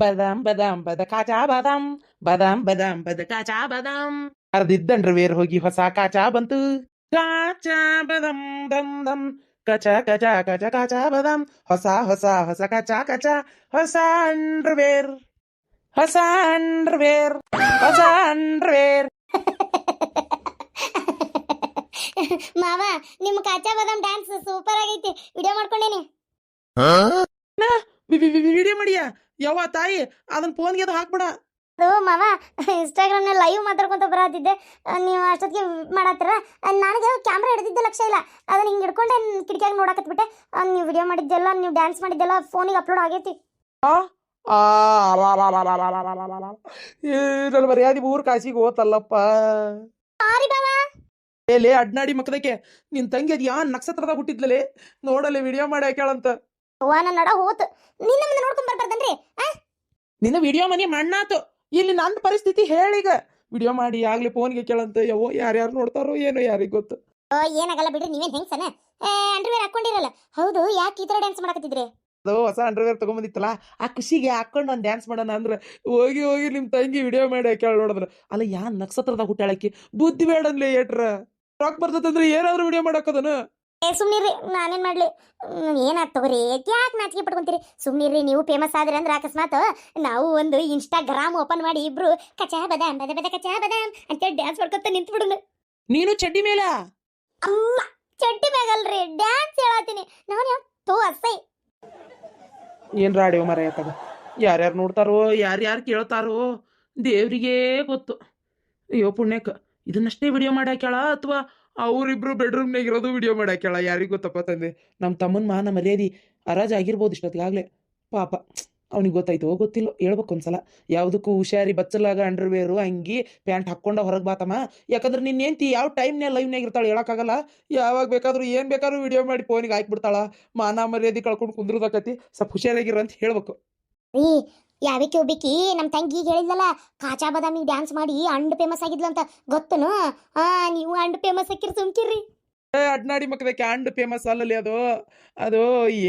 ಬದಾಮ್ ಬದಾಮ್ ಬದ ಕಾಚಾ ಬಾದಾಮ್ ಬದಾಮ್ ಬದಾಮ್ ಬದ ಕಾಚಾ ಬಾದಾಮ್ ಅರ್ದಿದ್ದಂಡ್ರ ವೇರ್ ಹೋಗಿ ಹೊಸ ಕಾಚಾ ಬಂತು ಕಾಚಾ ಬದಾಮ್ ದಮ್ ದಮ್ ಕಚ ಕಚ ಕಚ ಕಾಚಾ ಬಾದಾಮ್ ಹೊಸ ಹೊಸ ಹೊಸ ಕಾಚಾ ಕಚಾ ಹೊಸ ಅಂಡರ್ವೇರ್ ಹೊಸ ಅಂಡರ್ವೇರ್ ಹೊಸ ಅಂಡರ್ವೇರ್ ಮಾವ ನಿಮ್ಮ ಕಾಚಾ ಬಾದಾಮ್ ಡ್ಯಾನ್ಸ್ ಸೂಪರ್ ಆಗೈತಿ ವಿಡಿಯೋ ಮಾಡ್ಕೊಂಡೇನಿ. ವಿಡಿಯೋ ಮಾಡಿಯಾ ಯವ್ವ ತಾಯಿ ಅದನ್ನ ಫೋನ್ಗೆ ಅದು ಹಾಕ್ಬಿಡ. ಅದು ಮಾವ ಇನ್ಸ್ಟಾಗ್ರಾಮ್ ನಲ್ಲಿ ಲೈವ್ ಮಾತಾಡ್ಕೊಂತ ಬರತ್ತಿದ್ದೆ, ನೀವು ಅಷ್ಟೊತ್ತಿಗೆ ಮಾಡತ್ತರ. ನನಗೆ ಕ್ಯಾಮ್ರಾ ಹಿಡಿದಿದ್ದೆ ಲಕ್ಷ ಇಲ್ಲ, ಅದನ್ನ ಹಿಂಗೆ ಹಿಡ್ಕೊಂಡೆ ಕಿಟಕಿಯಾಗ ನೋಡಕತ್ಬಿಟ್ಟೆ. ನೀವು ವಿಡಿಯೋ ಮಾಡಿದ್ದೆಲ್ಲ ನೀವು ಡ್ಯಾನ್ಸ್ ಮಾಡಿದ್ದೆಲ್ಲ ಫೋನಿಗೆ ಅಪ್ಲೋಡ್ ಆಗೈತಿ. ನನ್ನ ಮರ್ಯಾದಿ ಊರ್ ಕಾಸಿಗೆ ಹೋತಲ್ಲಪ್ಪ. ಸಾರಿ ಬಾವ. ಏಲೇ ಅಡ್ನಾಡಿ ಮಕ್ಕದಕ್ಕೆ ನಿನ್ ತಂಗಿ ಅದ್ ಯಾನ್ ನಕ್ಷತ್ರದ ಹುಟ್ಟಿದ್ಲೇ ನೋಡಲೆ ವಿಡಿಯೋ ಮಾಡಿ ಹಾಕ್ಯಾಳಂತ. ಅವ್ವ ನನ್ನ ನಡ ಹೋತು, ನಿನ್ನ ಮುಂದೆ ನೋಡ್ಕೊಂಡ್ ಬರ್ಬಾರ್ದನ್ರಿ. ನಿನ್ನ ವಿಡಿಯೋ ಮನಿ ಮಣ್ಣಾತು. ಇಲ್ಲಿ ನನ್ನ ಪರಿಸ್ಥಿತಿ ಹೇಳೀಗ. ವಿಡಿಯೋ ಮಾಡಿ ಆಗ್ಲಿ ಫೋನ್ಗೆ ಕೇಳಂತ. ಯವ್ವ ಯಾರ್ಯಾರು ನೋಡ್ತಾರೋ ಏನೋ ಯಾರಿಗ್ ಗೊತ್ತು. ಏನಾಗಲ್ಲ ಬಿಡ್ರಿ, ನೀವೇನ್ ಹೆಂಗ್ಸನ ಅಂಡರ್ವೇರ್ ಹಾಕೊಂಡಿರಲ್ಲ. ಹೌದು, ಯಾಕೆ ಈ ತರ ಡ್ಯಾನ್ಸ್ ಮಾಡಕತ್ತಿದ್ರಿ? ಅದು ಹೊಸ ಅಂಡರ್ವೇರ್ ತಗೊಂಬಂದಿತ್ತಲ್ಲ, ಆ ಖುಷಿಗೆ ಹಾಕೊಂಡು ಒಂದು ಡ್ಯಾನ್ಸ್ ಮಾಡೋಣ ಅಂದ್ರೆ ಹೋಗಿ ಹೋಗಿ ನಿಮ್ಮ ತಂಗಿ ವಿಡಿಯೋ ಮಾಡಿ ಹಾಕ್ಯಾಳ ನೋಡಿದ್ರ. ಅಲ್ಲ ಯಾನ್ ನಕ್ಷತ್ರದ ಹುಟ್ಟಾಳಕಿ ಬುದ್ಧಿ ಬೇಡನ್ಲಿ ಏಟ್ರ ರಾಕ್ ಬರ್ತದಂದ್ರೆ ಏನಾದ್ರು ವಿಡಿಯೋ ಮಾಡಾಕದನು. ಸುಮ್ನಿರ್ರಿ, ನಾನೇನ್ ಮಾಡ್ಲಿ? ಏನಾತ್ ತಗೋರಿ, ಯಾಕೆ ನಾಚಿಕೆ ಪಡ್ಕೊಂತೀರಿ? ಸುಮ್ನಿರ್ರಿ, ನೀವು ಫೇಮಸ್ ಆದ್ರಿ ಅಂದ್ರೆ ಅಕಸ್ಮಾತ್ ನಾವು ಒಂದು ಇನ್ಸ್ಟಾಗ್ರಾಮ್ ಓಪನ್ ಮಾಡಿ ಇಬ್ರು ಕಚಾ ಬದಾಮ್ ಬದ ಬದ ಕಚಾ ಬದಾಮ್ ಅಂತೇಳಿ ಡ್ಯಾನ್ಸ್ ಮಾಡ್ಕೊತ ನಿಂತು ಬಿಡುನು. ನೀನು ಚಡ್ಡಿ ಮೇಲ ಅಮ್ಮ, ಚಡ್ಡಿ ಮ್ಯಾಗಲ್ರಿ, ಡ್ಯಾನ್ಸ್ ಹೇಳತ್ತೀನಿ ನಾನು. ಯಾವತ್ತೂ ಅಸೈ ಏನ್ ರಾಡಿಯೋ ಮರ ತಗ. ಯಾರ್ಯಾರು ನೋಡ್ತಾರೋ ಯಾರ್ಯಾರು ಕೇಳ್ತಾರೋ ದೇವ್ರಿಗೇ ಗೊತ್ತು. ಅಯ್ಯೋ ಪುಣ್ಯಕ್ಕ ಇದನ್ನಷ್ಟೇ ವಿಡಿಯೋ ಮಾಡಿ ಹಾಕ್ಯಾಳ ಅಥವಾ ಅವರಿಬ್ರು ಬೆಡ್ರೂಮ್ನಾಗ ಇರೋದು ವಿಡಿಯೋ ಮಾಡಿ ಹಾಕ್ಯಾಳ ಯಾರಿಗೂ ಗೊತ್ತಪ್ಪ ತಂದೆ. ನಮ್ಮ ತಮ್ಮನ ಮಾನ ಮರ್ಯಾದಿ ಅರಾಜ್ ಆಗಿರ್ಬೋದು ಇಷ್ಟೊತ್ತಿಗಾಗಲೇ. ಪಾಪ ಅವ್ನಿಗೆ ಗೊತ್ತಾಯ್ತು ಗೊತ್ತಿಲ್ಲ ಹೇಳ್ಬೇಕು ಒಂದ್ಸಲ. ಯಾವುದಕ್ಕೂ ಹುಷಾರಿ ಬಚ್ಚಲಾಗ ಅಂಡರ್ವೇರು ಅಂಗಿ ಪ್ಯಾಂಟ್ ಹಾಕ್ಕೊಂಡ ಹೊರಗೆ ಬಾತಮ್ಮ. ಯಾಕಂದ್ರೆ ನಿನ್ನ ಹೆಂಡ್ತಿ ಯಾವ ಟೈಮ್ನೇ ಲೈವ್ನಾಗ ಇರ್ತಾಳೆ ಹೇಳೋಕ್ಕಾಗಲ್ಲ. ಯಾವಾಗ ಬೇಕಾದ್ರೂ ಏನು ಬೇಕಾದ್ರೂ ವಿಡಿಯೋ ಮಾಡಿ ಫೋನಿಗೆ ಹಾಕ್ಬಿಡ್ತಾಳ. ಮಾನ ಮರ್ಯಾದೆ ಕಳ್ಕೊಂಡು ಕುಂದ್ರದಾಕತಿ. ಸ್ವಲ್ಪ ಹುಷಾರಾಗಿರೋ ಅಂತ ಹೇಳ್ಬೇಕು. ರೀ. ಯಾವಕ್ಕೆ ಒಬ್ಬಿಕಿ ನಮ್ಮ ತಂಗಿಗೆ ಹೇಳಿದ್ಲಲ್ಲ, ಕಾಚಾ ಬದಾಮಿಗೆ ಡ್ಯಾನ್ಸ್ ಮಾಡಿ ಅಂಡ್ ಫೇಮಸ್ ಆಗಿದ್ಲು ಅಂತ ಗೊತ್ತನು? ನೀವು ಅಂಡ್ ಫೇಮಸ್ ಹಾಕಿರಿ, ಸುಮ್ಕಿರ್ರಿ. ಅಡ್ನಾಡಿ ಮಕ್ಕದ ಕ್ಯಾಂಡ್ ಫೇಮಸ್ ಅಲ್ಲಲ್ಲಿ ಅದು. ಅದು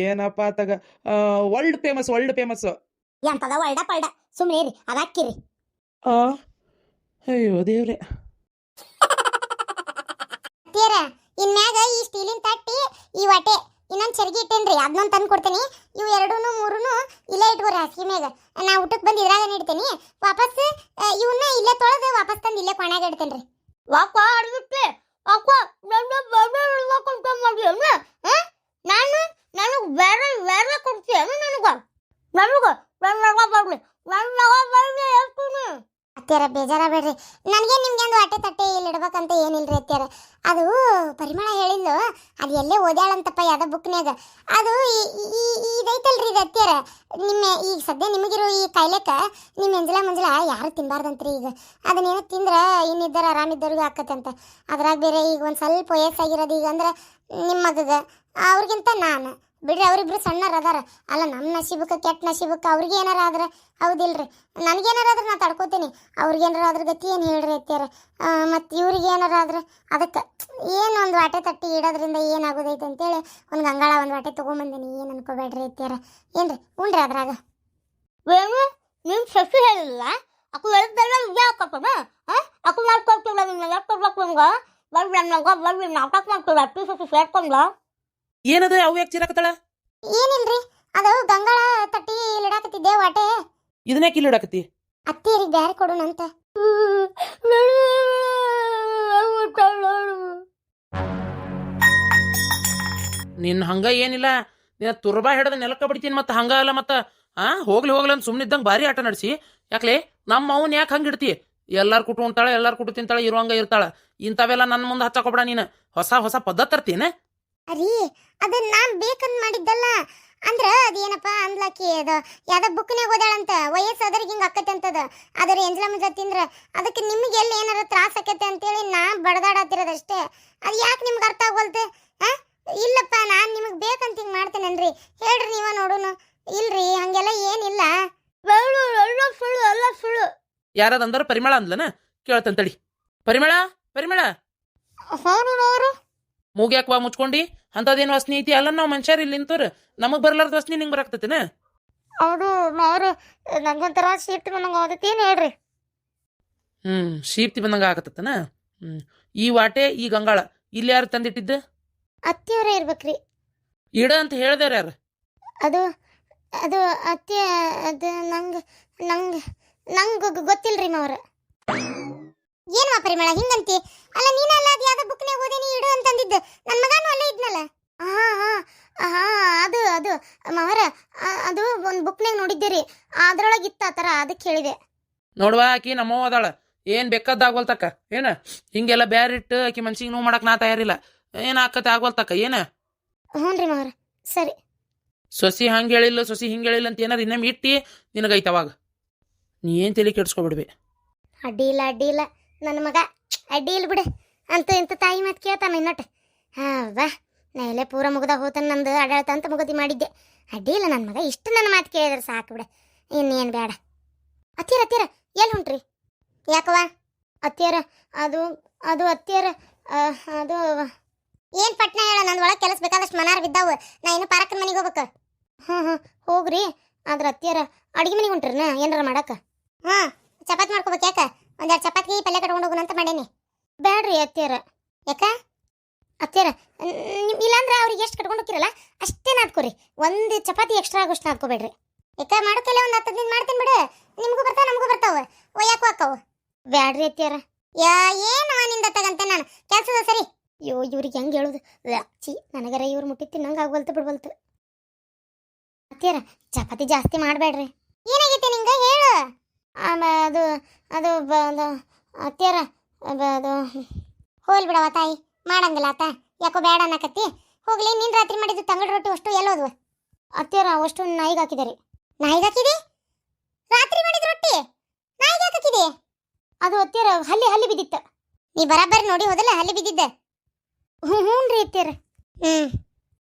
ಏನಪ್ಪ ತಗ ವರ್ಲ್ಡ್ ಫೇಮಸ್ ವರ್ಲ್ಡ್ ಫೇಮಸ್. ಎಂತದ ಒಳ್ಡ ಪಲ್ಡ, ಸುಮ್ಮನೆ ರೀ, ಅದಾಕಿರಿ. ಅಯ್ಯೋ ದೇವ್ರೆ. ಇನ್ಮ್ಯಾಗ ಈ ಸ್ಟೀಲಿನ ತಟ್ಟಿ, ಈ ವಾಟೆ, ಇನ್ನೊಂದು ಚರ್ಗಿ ಇಟ್ಟೇನ್ರಿ, ಅದನ್ನೊಂದು ತಂದು ಕೊಡ್ತೀನಿ. ಇವು ಎರಡೂನು ಮೂರೂನು ಇಲ್ಲೇ ಇಟ್ಕೋರಿ ಹಾಸಿಗೆ ಮ್ಯಾಗ. ನಾ ಊಟಕ್ಕೆ ಬಂದು ಇದ್ರಾಗ ಇಡ್ತೇನೆ. ವಾಪಸ್ ಇವನ್ನ ಇಲ್ಲೇ ತೊಳೆದು ವಾಪಸ್ ತಂದು ಇಲ್ಲೇ ಕೊಣಾಗ ಇಡ್ತೇನ್ರಿ. ವಾಕ ಅಡ್ಬಿಟ್ಟೆ ಅಕ್ಕ, ನಾನು ನನಗೆ ಬೇರೆ ಬೇರೆ ಕೊಡ್ತೀಯನು? ಅತ್ಯಾರ ಬೇಜಾರ ಬೇಡ್ರಿ, ನನಗೆ ನಿಮ್ಗೆ ಒಂದು ವಾಟೆ ತಟ್ಟೆ ಇಲ್ಲಿ ಇಡ್ಬೇಕಂತ ಏನಿಲ್ರಿ ಅತ್ಯಾರ. ಅದು ಪರಿಮಳ ಹೇಳಿದ್ಲು, ಅದು ಎಲ್ಲೇ ಓದ್ಯಾಳಂತಪ್ಪ ಯಾವ್ದೋ ಬುಕ್ನ್ಯಾಗ. ಅದು ಇದೈತಲ್ರಿ ಇದು ಅತ್ಯಾರ, ನಿಮ್ಮ ಈಗ ಸದ್ಯ ನಿಮಗಿರೋ ಈ ಕಾಯಿಲೆಕ ನಿಮ್ಮ ಮಂಜಲ ಯಾರು ತಿನ್ಬಾರ್ದಂತ್ರಿ. ಈಗ ಅದನ್ನೇನೋ ತಿಂದ್ರೆ ಇನ್ನಿದ್ದರ ಆರಾಮಿದ್ದವ್ರಿಗೆ ಆಕತ್ತಂತ. ಅದ್ರಾಗ ಬೇರೆ ಈಗ ಒಂದು ಸ್ವಲ್ಪ ವಯಸ್ಸಾಗಿರೋದು ಈಗ ಅಂದ್ರೆ ನಿಮ್ಮ ಮಗಗ ಅವ್ರಿಗಿಂತ ನಾನು ಬಿಡ್ರಿ, ಅವರಿಬ್ರು ಸಣ್ಣರ ಅದಾರ. ಅಲ್ಲ ನಮ್ಮ ನಸೀಬಕ್ಕೆ ಕೆಟ್ಟ ನಸೀಬಕ್ಕೆ ಅವ್ರಿಗೆ ಏನಾರ ಆದ್ರೆ ಹೌದಿಲ್ರಿ. ನನಗೇನಾರ ಆದ್ರೆ ನಾ ತಡ್ಕೋತೀನಿ, ಅವ್ರಿಗೇನಾರ ಅದ್ರ ಗತಿ ಏನು ಹೇಳ್ರಿ ಅತ್ಯಾರ. ಮತ್ತು ಇವ್ರಿಗೆ ಏನಾರ ಆದ್ರೆ ಅದಕ್ಕೆ ಏನು ಒಂದು ವಾಟೆ ತಟ್ಟಿ ಇಡೋದ್ರಿಂದ ಏನಾಗೋದೈತೆ ಅಂತೇಳಿ ಒಂದು ಗಂಗಾಳ ಒಂದು ವಾಟೆ ತೊಗೊಂಬಂದಿನಿ. ಏನು ಅನ್ಕೋಬೇಡ್ರಿ ಅತ್ಯಾರ. ಏನ್ರಿ ಉಣ್ರಿ ಅದ್ರಾಗ. ಏನು ನಿಮ್ಮ ಸಸಿ ಹೇಳಿಲ್ಲ? ಅಕ್ಕು ಹೇಳಿದ್ದೆಲ್ಲ ನಿಜ ಹಾಕೋಣ. ಅಕ್ಕು ಮಾಡ್ಕೊಡ್ತಿಲ್ಲ, ನಿಮ್ಗೆ ಯಾಕೆ ಕೊಡ್ಬೇಕು ನಿಮ್ಗೆ? ಬರ್ರಿ ನಮ್ಗೆ, ಬರ್ರಿ ನಾಟಕ ಮಾಡ್ತೀವಿ, ಅಪ್ಪಿ ಸಸಿ ಸೇರ್ಕೊಂಡ್ಲ. ಏನದು ಅವು ಯಾಕೆ ಚಿರಾಕತ್ತಾಳ? ಏನಿಲ್ರಿ, ಅದು ಗಂಗಾಳ ತಟ್ಟಿ ಇಡಾಕತ್ತಿದ್ದೆ ವಾಟೆ. ಇದನ್ನೇ ಕಿಲ್ ಇಡಾಕತ್ತಿ? ಅತ್ತೇರಿಗೆ ಬ್ಯಾರೆ ಕೊಡೋಣಂತ. ನಿನ್ನ ಹಂಗ ಏನಿಲ್ಲ, ನಿನ್ನ ತುರ್ಬಾ ಹಿಡದ ನೆಲಕ್ಕ ಬಿಡ್ತೀನಿ. ಮತ್ತೆ ಹಂಗ ಅಲ್ಲ ಮತ್ತೆ ಹೋಗ್ಲಿ ಅಂತ ಸುಮ್ಮನಿದ್ದಂಗೆ ಭಾರಿ ಆಟ ನಡೆಸಿ. ಯಾಕಲೆ ನಮ್ಮ ಅವನ್ ಯಾಕೆ ಹಂಗೆ ಇಡ್ತಿ? ಎಲ್ಲಾರು ಕುಟು ಉಂತಾಳೆ, ಎಲ್ಲಾರು ಕುಟು ತಿಂತಾಳೆ, ಇರುವಂಗ ಇರ್ತಾಳ. ಇಂಥವೆಲ್ಲ ನನ್ನ ಮುಂದೆ ಹಚ್ಚಾಕೊಬೇಡ ನೀನು. ಹೊಸ ಹೊಸ ಪದ್ಧತಿ ತರ್ತೀನಿ. ಅರಿ, ಅದನ್ನ ನಾನ್ ಬೇಕಂತ ಮಾಡಿದ್ದಲ್ಲ. ಅಂದ್ರ ಅದೇನಪ್ಪ ಅಂದ್ಲಾಕಿ, ಅದು ಯಾವ್ದೋ ಬುಕ್ನ್ಯಾಗ ಓದಾಳಂತ, ವಯಸ್ಸಾದ್ರಿಗೆ ಹಿಂಗೆ ಆಕತ್ತೆ ಅಂತದ. ಅದ್ರ ಎಂಜಲ ಮುಂಜ ತಿಂದ್ರ ಅದಕ್ಕೆ ನಿಮ್ಗೆ ಎಲ್ಲಿ ಏನಾರ ತ್ರಾಸ ಆಕತ್ತೆ ಅಂತೇಳಿ ನಾ ಬಡದಾಡತ್ತಿರೋದಷ್ಟೇ. ಅದು ಯಾಕೆ ನಿಮ್ಗೆ ಅರ್ಥ ಆಗ್ವಲ್ತು? ಇಲ್ಲಪ್ಪ, ನಾನು ನಿಮಗೆ ಬೇಕಂತ ಹಿಂಗೆ ಮಾಡ್ತೇನೇನ್ರಿ? ಹೇಳ್ರಿ ನೀವ ನೋಡುನು. ಇಲ್ರಿ, ಹಂಗೆಲ್ಲ ಏನಿಲ್ಲ. ಎಲ್ಲ ಸುಳ್ಳು, ಎಲ್ಲ ಸುಳ್ಳು. ಯಾರದಂದ್ರ ಪರಿಮಳ ಅಂದ್ಲನ? ಕೇಳ್ತಂತಡಿ. ಪರಿಮಳ, ಪರಿಮಳ, ಅವರು ಮೂಗ್ಯಾಕ್ವಾ ಮುಚ್ಕೊಂಡಿ? ಅಂತದೇನು ವಾಸನೆ ಐತಿ ಅಲ್ಲ? ನಾವು ಮನುಷ್ಯರು ಇಲ್ಲಿ ನಿಂತವ್ರು, ನಮಗ್ ಬರ್ಲಾರ್ದ ವಾಸನೆ ನಿಂಗೆ ಬರಾಕ್ತತೇನ? ಹೌದು ಮಾವ್ರ ನಂಗೊಂಥರ ಶೀತ ಬಂದಂಗೆ ಆದೈತಿ ಏನು ಹೇಳ್ರಿ. ಶೀಪ್ತಿ ಬಂದಂಗೆ ಆಗತ್ತನ. ಈ ವಾಟೆ ಈ ಗಂಗಾಳ ಇಲ್ಲಿ ಯಾರು ತಂದಿಟ್ಟಿದ್ದು? ಅತ್ತಿಯವರೇ ಇರ್ಬೇಕ್ರಿ. ಇಡ ಅಂತ ಹೇಳ್ದಾರ ಯಾರು? ಅದು ಅದು ಅತ್ತೆ ಅದು ನಂಗೆ ನಂಗೆ ನಂಗೆ ಗೊತ್ತಿಲ್ರಿ ಮಾವ್ರ. ಏನು ಪರಿಮಳ ಹಿಂಗಂತಿ? ಅಲ್ಲ ನೀನಲ್ಲ ಅದು ಯಾವ್ದೋ ಬುಕ್ನಾಗ ಓದೇನಿ ಇಡು ಅಂತಂದಿದ್ದು, ನನ್ನ ಮಗನೂ ಅಲ್ಲೇ ಇದ್ನಲ್ಲ. ಹಾಂ ಹಾಂ ಹಾಂ ಅದು ಅದು ಮಾವರ ಅದು ಒಂದು ಬುಕ್ನಾಗ ನೋಡಿದ್ದೆ ರೀ, ಅದ್ರೊಳಗೆ ಇತ್ತ ಆ ಥರ, ಅದಕ್ಕೆ ಹೇಳಿದೆ. ನೋಡುವ ಆಕಿ ನಮ್ಮವ್ವ ಅದಾಳ, ಏನು ಬೇಕಾದಾಗೋಲ್ತಕ್ಕ ಏನ ಹಿಂಗೆಲ್ಲ ಬ್ಯಾರೆ ಇಟ್ಟು ಆಕಿ ಮನ್ಸಿಗೆ ನೋವು ಮಾಡಕ್ಕೆ ನಾ ತಯಾರಿಲ್ಲ. ಏನು ಆಕತ್ತೆ ಆಗೋಲ್ತಕ್ಕ ಏನು? ಹ್ಞೂ ರೀ ಮಾವರ ಸರಿ. ಸೊಸಿ ಹಂಗೆ ಹೇಳಿಲ್ಲ ಸೊಸಿ ಹಿಂಗೆ ಹೇಳಿಲ್ಲ ಅಂತ ಏನಾರು ಇನ್ನೊಮ್ಮೆ ಇಟ್ಟು ನಿನಗೈತೆ ಅವಾಗ. ನೀ ಏನು ತಲೆ ಕೆಡ್ಸ್ಕೊಬಿಡ್ಬಿ. ಅಡ್ಡಿ ಇಲ್ಲ ಅಡ್ಡಿ ಇಲ್ಲ ನನ್ನ ಮಗ, ಅಡ್ಡಿ ಇಲ್ಲ ಬಿಡು. ಅಂತೂ ಇಂಥ ತಾಯಿ ಮಾತು ಕೇಳ್ತಾನ ಇನ್ನೊಟ್ಟು. ಹಾಂ ಬಾ, ನಾ ಎಲ್ಲೇ ಪೂರ ಮುಗ್ದಾಗ ಹೋತನ ನಂದು ಆಡಾಳ್ತ ಅಂತ ಮುಗದಿ ಮಾಡಿದ್ದೆ. ಅಡ್ಡಿ ಇಲ್ಲ ನನ್ನ ಮಗ, ಇಷ್ಟು ನನ್ನ ಮಾತು ಕೇಳಿದ್ರೆ ಸಾಕು ಬಿಡು, ಇನ್ನೇನು ಬೇಡ. ಅತ್ತಿಯರ ಅತ್ತಿಯರ ಎಲ್ಲಿ ಹೊಂಟ್ರಿ? ಯಾಕವ ಅತ್ತಿಯರ? ಅದು ಅದು ಅತ್ತಿಯರ ಅದು ಏನು ಪಟ್ನ ಹೇಳ, ನಂದು ಒಳಗೆ ಕೆಲಸ ಬೇಕಾದಷ್ಟು ಮನಾರ್ ಬಿದ್ದಾವು, ನಾ ಇನ್ನು ಪಾರಕ್ಕನ ಮನೆಗೆ ಹೋಗ್ಬೇಕು. ಹಾಂ ಹೋಗ್ರಿ. ಆದ್ರೆ ಅತ್ತಿಯರ ಅಡುಗೆ ಮನೆಗೆ ಹೊಂಟ್ರನ ಏನಾರ ಮಾಡಕ್ಕೆ? ಹಾಂ ಚಪಾತಿ ಮಾಡ್ಕೋಬೇಕು. ಯಾಕೆ? ಒಂದೆರಡು ಚಪಾತಿ ಪಲ್ಯ ಕಟ್ಕೊಂಡು ಹೋಗೋಣ ಅಂತ ಮಾಡೇನಿ. ಬೇಡ್ರಿ ಅತ್ತಿಯರ. ಯಾಕ ಅತ್ತಿಯರ? ಇಲ್ಲಾಂದ್ರೆ ಅವ್ರಿಗೆ ಎಷ್ಟು ಕಟ್ಕೊಂಡು ಹೋಗಿರಲ್ಲ ಅಷ್ಟೇ ನಾದ್ಕೋರಿ, ಒಂದು ಚಪಾತಿ ಎಕ್ಸ್ಟ್ರಾ ಆಗೋಷ್ಟು ನಾದ್ಕೋಬೇಡ್ರಿ. ಯಾಕ ಮಾಡೋಕೆಲ್ಲ ಒಂದು 10 ದಿನ ಮಾಡ್ತೀನಿ ಬಿಡು, ನಿಮಗೂ ಬರ್ತಾವ ನಮಗೂ ಬರ್ತಾವ, ಒಯ್ಯಾಕು ಹಾಕವು. ಬ್ಯಾಡ್ರಿ ಅತ್ತಿಯರ. ಏನು ನಿಂದ ತಗಂತೆ ನಾನು ಕೆಲಸದ ಸರಿ. ಅಯ್ಯೋ ಇವ್ರಿಗೆ ಹೆಂಗೆ ಹೇಳೋದು, ಚಿ ನನಗರ ಇವ್ರು ಮುಟ್ಟಿತ್ತು ನಂಗೆ ಆಗ್ಬಲ್ತು ಬಿಡ್ಬಲ್ತು. ಅತ್ತಿಯರ ಚಪಾತಿ ಜಾಸ್ತಿ ಮಾಡಬೇಡ್ರಿ. ಏನಾಗೈತೆ ನಿಂಗೆ ಹೇಳು. ಅದು ಅದು ಅದು ಅತ್ತಿಯರ ಅದು ಹೋಲ್ ಬಿಡವ ತಾಯಿ, ಮಾಡಂಗಿಲ್ಲ ಆತ, ಯಾಕೋ ಬೇಡ ಅನ್ನಕತ್ತಿ. ಹೋಗ್ಲಿ, ನೀನು ರಾತ್ರಿ ಮಾಡಿದ್ದು ತಂಗಳ ರೊಟ್ಟಿ ಅಷ್ಟು ಎಲ್ಲೋದ್ವು? ಅತ್ತಿಯರ ಅಷ್ಟು ನಾಯಿಗೆ ಹಾಕಿದೆ. ನಾಯಿಗೆ ಹಾಕಿದೆ? ರಾತ್ರಿ ಮಾಡಿದ ರೊಟ್ಟಿ ನಾಯಿಗೆ ಹಾಕಿದೆ? ಅದು ಅತ್ತಿಯರ ಹಲ್ಲಿ ಹಲ್ಲಿ ಬಿದ್ದಿತ್ತು. ನೀ ಬರಾಬರಿ ನೋಡಿ ಹೋದಲ್ಲ ಹಲ್ಲಿ ಬಿದ್ದಿದ್ದೆ. ಹ್ಞೂ ರೀ ಅತ್ತಿಯರ.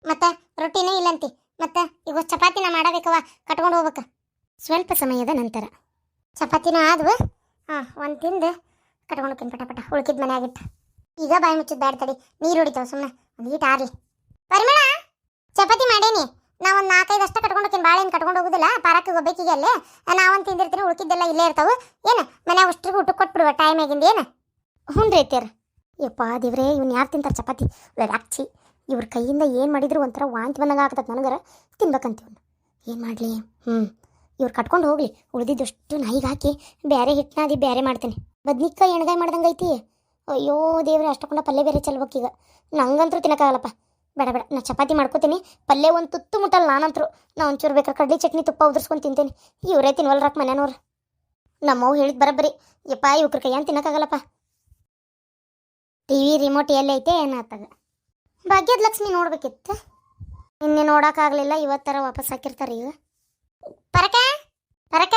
ಮತ್ತೆ ರೊಟ್ಟಿನೇ ಇಲ್ಲಂತಿ, ಮತ್ತೆ ಈಗ ಚಪಾತಿನ ಮಾಡಬೇಕವ, ಕಟ್ಕೊಂಡು ಹೋಗ್ಬೇಕು. ಸ್ವಲ್ಪ ಸಮಯದ ನಂತರ ಚಪಾತಿನ ಆದ್ವು. ಹಾಂ ಒಂದು ತಿಂದು ಕಟ್ಕೊಂಡು ಹೋಗ್ತೀನಿ ಪಟ ಪಟ, ಉಳ್ಕಿದ ಮನೆ ಆಗಿತ್ತು. ಈಗ ಬಾಯಿ ಮುಚ್ಚಿದ್ ಬ್ಯಾಡ ತಡಿ, ನೀರು ಹೊಡಿತಾವ ಸುಮ್ಮನೆ, ಒಂದು ಈಟ್ ಆರ್ಲಿ. ಪರಿಮಳ ಚಪಾತಿ ಮಾಡೇನಿ, ನಾ ಒಂದು 4-5 ಅಷ್ಟ ಕಟ್ಕೊಂಡು ಹೋಗ್ತೀನಿ, ಭಾಳ ಏನು ಕಟ್ಕೊಂಡು ಹೋಗುದಿಲ್ಲ, ಪಾರಕ್ಕೆ ಹೋಗ್ಬೇಕೀಗ ಅಲ್ಲೇ. ನಾವೊಂದು ತಿಂದಿರ್ತೀನಿ, ಉಳ್ಕಿದ್ದೆಲ್ಲ ಇಲ್ಲೇ ಇರ್ತಾವೆ. ಏನು ಮನೆ ಅಷ್ಟ್ರಿಗೂ ಊಟಕ್ಕೆ ಕೊಟ್ಬಿಡುವ ಟೈಮ್ ಆಗಿಂದ ಏನು? ಹ್ಞೂ ರೀ ಅತ್ತಿಯರ. ಯಪ್ಪ ದೇವ್ರೇ, ಇವ್ನು ಯಾರು ತಿಂತಾರೆ ಚಪಾತಿ? ಅಚ್ಚಿ, ಇವ್ರ ಕೈಯಿಂದ ಏನು ಮಾಡಿದ್ರು ಒಂಥರ ವಾಂತಿ ಬಂದಂಗೆ ಆಗ್ತದೆ ನನಗರ, ತಿನ್ಬೇಕಂತೀವ್ನು ಏನು ಮಾಡಲಿ. ಇವ್ರು ಕಟ್ಕೊಂಡು ಹೋಗ್ಲಿ, ಉಳಿದಿದ್ದಷ್ಟು ನಾಯಿಗೆ ಹಾಕಿ ಬೇರೆ ಹಿಟ್ಟನಾದಿ ಬೇರೆ ಮಾಡ್ತೀನಿ. ಬದ್ನಿಕಾಯಿ ಎಣ್ಗಾಯಿ ಮಾಡ್ದಂಗೆ ಐತಿ. ಅಯ್ಯೋ ದೇವ್ರೆ, ಅಷ್ಟಕ್ಕೊಂಡ ಪಲ್ಯ ಬೇರೆ ಚೆಲ್ಬೇಕೀಗ, ನಂಗಂತೂ ತಿನ್ನಕ್ಕಾಗಲ್ಲಪ್ಪ. ಬೇಡ ಬೇಡ, ನಾ ಚಪಾತಿ ಮಾಡ್ಕೋತೀನಿ, ಪಲ್ಯ ಒಂದು ತುತ್ತು ಮುಟ್ಟಲ್ಲ ನಾನಂತರೂ. ನಾ ಒಂಚೂರು ಬೇಕಾದ್ರೆ ಕಡ್ಲಿ ಚಟ್ನಿ ತುಪ್ಪ ಉದುರ್ಸ್ಕೊಂಡು ತಿಂತೀನಿ. ಇವರೇ ತಿನ್ವಲ್ರಾಕ್ ಮನೆಯವ್ರು. ನಮ್ಮವು ಹೇಳಿದ್ ಬರಬ್ಬರಿ. ಯಪ್ಪ ಇವ್ರ ಕೈಯಂತ ತಿನ್ನಕ್ಕಾಗಲ್ಲಪ್ಪ. ಟಿವಿ ರಿಮೋಟ್ ಎಲ್ಲೈತೆ ಏನಾಗ್ತದೆ? ಭಾಗ್ಯದ ಲಕ್ಷ್ಮಿ ನೋಡ್ಬೇಕಿತ್ತು, ಇನ್ನೇ ನೋಡೋಕ್ಕಾಗಲಿಲ್ಲ, ಇವತ್ತರ ವಾಪಸ್ ಹಾಕಿರ್ತಾರೆ ಈಗ. ಪರಕ ಪರಕ,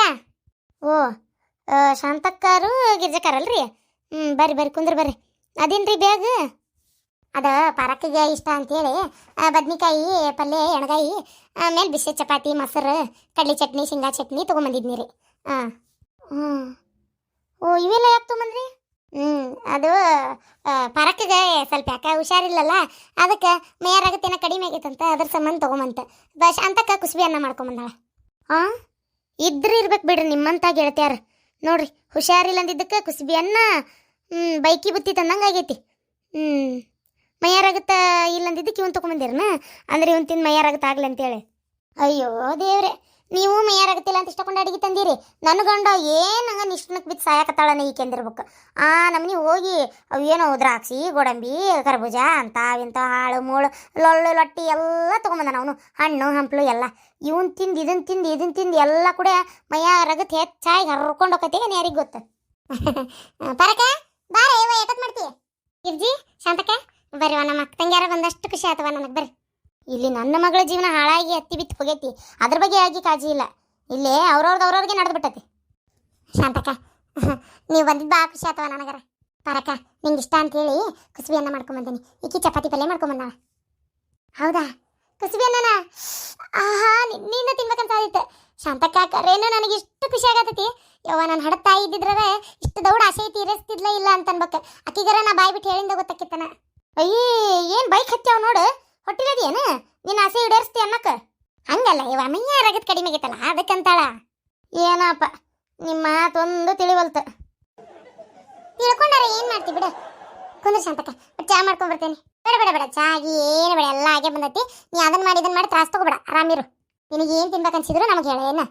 ಓ ಶಾಂತಕ್ಕಾರು ಗಿರ್ಜಕ್ಕಾರಲ್ರಿ? ಬರ್ರಿ ಬರ್ರಿ ಕುಂದ್ರ ಬರ್ರಿ. ಅದೇನ್ರಿ ಬ್ಯಾಗ್? ಅದ ಪರಕಿಗೆ ಇಷ್ಟ ಅಂತೇಳಿ ಬದ್ನಿಕಾಯಿ ಪಲ್ಯ ಎಣ್ಗಾಯಿ ಆಮೇಲೆ ಬಿಸಿ ಚಪಾತಿ ಮೊಸರು ಕಡ್ಲಿ ಚಟ್ನಿ ಶೇಂಗಾ ಚಟ್ನಿ ತೊಗೊಂಬಂದಿದ್ನಿ ರೀ. ಹಾಂ ಓ ಇವೆಲ್ಲ ಯಾಕೆ ತೊಗೊಂಬಂದ್ರಿ? ಅದು ಪರಕಿಗೆ ಸ್ವಲ್ಪ ಯಾಕೆ ಹುಷಾರಿಲ್ಲಲ್ಲ, ಅದಕ್ಕೆ ಮೇಯರಾಗತ್ತೇನೋ ಕಡಿಮೆ ಆಗೈತಂತ, ಅದ್ರ ಸಂಬಂಧ ತೊಗೊಂಬಂತ. ಶಾಂತಕ್ಕ ಕುಸ್ಬಿ ಅನ್ನ ಮಾಡ್ಕೊಂಬಂದಾಳ. ಹಾಂ ಇದ್ರಿ ಇರ್ಬೇಕು ಬಿಡ್ರಿ ನಿಮ್ಮಂತ ಗೆಳತಿಯಾರ. ನೋಡ್ರಿ ಹುಷಾರಿಲ್ಲ ಅಂದಿದ್ದಕ್ಕೆ ಕುಸ್ಬಿ ಅನ್ನ ಬೈಕಿ ಬುತ್ತಿ ತಂದಂಗೆ ಆಗೈತಿ. ಮೈಯಾರಾಗುತ್ತಾ ಇಲ್ಲ ಅಂದಿದ್ದಕ್ಕೆ ಇವನು ತೊಗೊಂಬಂದಿರನ, ಅಂದ್ರೆ ಇವನು ತಿಂದು ಮೈಯಾರಾಗುತ್ತಾ ಆಗ್ಲಿ ಅಂತೇಳಿ. ಅಯ್ಯೋ ದೇವ್ರೆ, ನೀವು ಮೈಯಾರಾಗುತ್ತಿಲ್ಲ ಅಂತ ಇಷ್ಟಕೊಂಡು ಅಡಿಗೆ ತಂದಿರಿ, ನನ್ನ ಗಂಡ ಏನು ಹಂಗೆ ನಿಷ್ಠನಕ್ಕೆ ಬಿದ್ದು ಸಾಯಕತ್ತಾಳನ ಈಕೆಂದಿರ್ಬೇಕು. ನಮ್ಮನೆ ಹೋಗಿ ಅವೇನೋ ದ್ರಾಕ್ಷಿ ಗೋಡಂಬಿ ಕರ್ಬೂಜ ಅಂತ ಅವಿಂತ ಹಾಳು ಮೂಳು ಲೊಳ್ಳು ಲೊಟ್ಟಿ ಎಲ್ಲ ತೊಗೊಂಬಂದಾನ ಅವನು, ಹಣ್ಣು ಹಂಪಲು ಎಲ್ಲ. ಇವನು ತಿಂದು ಇದನ್ನು ತಿಂದು ಎಲ್ಲ ಕೂಡ ಮೈಯಾರಾಗತ್ತೆ ಹೆಚ್ಚಾಗಿ ಹರ್ಕೊಂಡು ಹೋಗತ್ತೆ. ಏನು ಯಾರಿಗೆ ಗೊತ್ತು? ಪರಕ ಬಾರ ಏವ ಏಟತ್ ಮಾಡ್ತೀಯ? ಗಿರ್ಜಿ ಶಾಂತಕ ಬರ್ರಿವ, ನಮ್ಮ ಅಕ್ಕ ತಂಗ್ಯಾರ ಬಂದಷ್ಟು ಖುಷಿ ಆತವ ನನಗೆ. ಬರ್ರಿ, ಇಲ್ಲಿ ನನ್ನ ಮಗಳ ಜೀವನ ಹಾಳಾಗಿ ಹತ್ತಿ ಬಿತ್ತು ಹೋಗೈತಿ, ಅದ್ರ ಬಗ್ಗೆ ಆಗಿ ಕಾಳಜಿ ಇಲ್ಲ. ಇಲ್ಲೇ ಅವ್ರವ್ರಿಗೆ ನಡೆದು ಬಿಟ್ಟತಿ. ಶಾಂತಕ ನೀವು ಬಂದಿದ್ದು ಭಾಳ ಖುಷಿ ಆತವ ನನಗರ. ಪರಕ ನಿಂಗೆ ಇಷ್ಟ ಅಂತೇಳಿ ಕುಸುಬಿ ಅನ್ನ ಮಾಡ್ಕೊಂಬಂದಿನಿ, ಈಕಿ ಚಪಾತಿ ಪಲ್ಯ ಮಾಡ್ಕೊಂಬಂದಾಳ. ಹೌದಾ? ಕುಸುಬಿ ಅನ್ನನ ಆಹಾ ನಿನ್ನ ತಿನ್ಬೇಕಂತ ಆದಿತ್ತು. ಶಾಂತಕ್ಕ ಕರೇನು ನನಗೆ ಇಷ್ಟು ಖುಷಿ ಆಗತೈತಿ. ಯವ್ವ ನನ್ನ ಹಡ ತಾಯಿ ಇದ್ದಿದ್ರೆ ಇಷ್ಟು ದೌಡ ಆಸೆ ತೀರಿಸ್ತಿದ್ಲ ಇಲ್ಲ ಅಂತ ಅನ್ಬೇಕು. ಅಕ್ಕಿಗರ ನಾ ಬಾಯ್ ಬಿಟ್ಟು ಹೇಳಿಂದ ಗೊತ್ತಾಕಿತ್ತನ. ಅಯ್ಯೇ ಏನು ಬೈಕ್ ಹತ್ಯಾವ ನೋಡು, ಹೊಟ್ಟಿಲದೇನು ನಿನ್ನ ಆಸೆ ಈಡೇರಿಸ್ತಿ ಅನ್ನಕ್ಕೆ? ಹಂಗಲ್ಲ ಇವ ಮೈಯ ರಗತ್ ಕಡಿಮೆ ಆಗೈತಲ್ಲ ಅದಕ್ಕಂತಾಳ. ಏನಪ್ಪ ನಿಮ್ಮ ಮಾತೊಂದು ತಿಳಿವಲ್ತು. ತಿಳ್ಕೊಂಡಾರ ಏನ್ ಮಾಡ್ತಿ ಬಿಡು. ಕುಂದ್ರ ಶಾಂತಕ್ಕ ಚಾ ಮಾಡ್ಕೊಂಡ್ ಬರ್ತೇನೆ. ಬೇಡ ಬೇಡ ಬೇಡ ಚಾ ಆಗಿ ಏನು ಬೇಡ, ಎಲ್ಲ ಆಗೇ ಬಂದೈತಿ. ನೀ ಅದನ್ನ ಮಾಡಿ ಇದನ್ನ ಮಾಡಿ ತ್ರಾಸ ತಗೋಬೇಡ, ಆರಾಮಿರು. ನಿನಗೆ ಏನ್ ತಿನ್ಬೇಕನ್ಸಿದ್ರು ನಮಗೆ ಹೇಳ.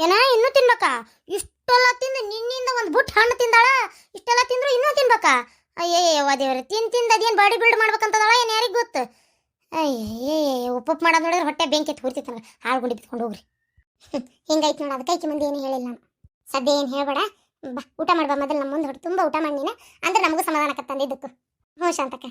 ಏನ ಇನ್ನೂ ತಿನ್ಬೇಕಾ? ಇಷ್ಟೆಲ್ಲ ತಿಂದು ನಿನ್ನಿಂದ ಒಂದು ಬುಟ್ ಹಣ್ಣು ತಿಂದಾಳ, ಇಷ್ಟೆಲ್ಲ ತಿಂದ್ರು ಇನ್ನೂ ತಿನ್ಬೇಕಾ? ಅಯ್ಯಯ್ಯವ ದೇವ್ರೆ, ತಿಂದ ಅದೇನು ಬಾಡಿ ಬಿಲ್ಡ್ ಮಾಡ್ಬೇಕಂತದಾಳ ಏನು ಯಾರಿಗೆ ಗೊತ್ತು? ಅಯ್ಯಯ್ಯ ಉಪ್ಪು ಮಾಡೋದು ನೋಡಿದ್ರೆ ಹೊಟ್ಟೆ ಬೆಂಕಿ ಎತ್ತಿ ಹುರ್ತಿತ್ತು ನನಗೆ. ಹಾಳು ಗುಂಡಿ ಬಿತ್ಕೊಂಡು ಹೋಗ್ರಿ. ಹಿಂಗಾಯ್ತು ನೋಡು, ಅದಕ್ಕೆ ಮಂದಿ ಏನು ಹೇಳಿಲ್ಲ ನಾನು. ಸದ್ಯ ಏನು ಹೇಳ್ಬೇಡ, ಬಾ ಊಟ ಮಾಡ್ಬಾ ಮೊದಲು. ನಮ್ಮ ಮುಂದೆ ಹೊಟ್ಟು ತುಂಬ ಊಟ ಮಾಡಿ ನೀನು ಅಂದ್ರೆ ನಮಗೂ ಸಮಾಧಾನ ಆಕತ್ತಂದಿದ್ದಕ್ಕೂ. ಹ್ಞೂ ಶಾಂತಕ್ಕ.